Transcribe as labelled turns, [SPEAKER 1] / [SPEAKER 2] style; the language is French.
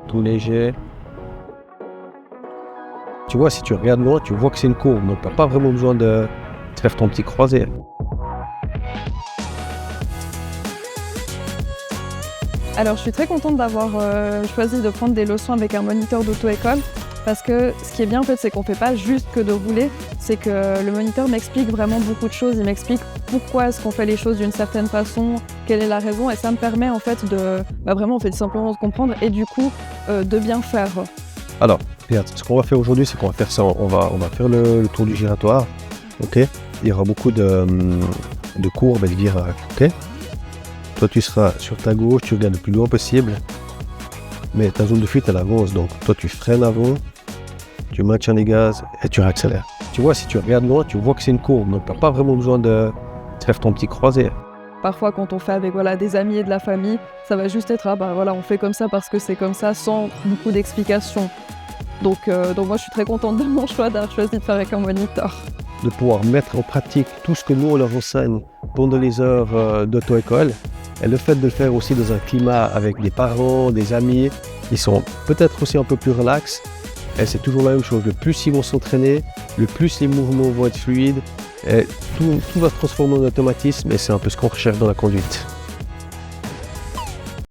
[SPEAKER 1] tout léger. Tu vois, si tu regardes loin, tu vois que c'est une courbe, donc tu n'as pas vraiment besoin de faire ton petit croisé.
[SPEAKER 2] Alors je suis très contente d'avoir choisi de prendre des leçons avec un moniteur d'auto-école parce que ce qui est bien en fait, c'est qu'on ne fait pas juste que de rouler, c'est que le moniteur m'explique vraiment beaucoup de choses, il m'explique pourquoi est-ce qu'on fait les choses d'une certaine façon, quelle est la raison, et ça me permet en fait de vraiment en fait, simplement de comprendre et du coup de bien faire.
[SPEAKER 1] Alors, regarde, ce qu'on va faire aujourd'hui, c'est qu'on va faire ça, on va faire le tour du giratoire, ok? Il y aura beaucoup de courbes et de virages, ok? Toi, tu seras sur ta gauche, tu regardes le plus loin possible, mais ta zone de fuite, elle avance, donc toi, tu freines avant, tu maintiens les gaz et tu réaccélères. Tu vois, si tu regardes loin, tu vois que c'est une courbe, donc tu n'as pas vraiment besoin de faire ton petit croisé.
[SPEAKER 2] Parfois, quand on fait avec des amis et de la famille, ça va juste être on fait comme ça parce que c'est comme ça, sans beaucoup d'explications. Donc moi, je suis très contente de mon choix d'avoir choisi de faire avec un moniteur.
[SPEAKER 1] De pouvoir mettre en pratique tout ce que nous, on leur enseigne pendant les heures d'auto-école, et le fait de le faire aussi dans un climat avec des parents, des amis, ils sont peut-être aussi un peu plus relax, et c'est toujours la même chose. Le plus ils vont s'entraîner, le plus les mouvements vont être fluides, et tout va se transformer en automatisme, et c'est un peu ce qu'on recherche dans la conduite.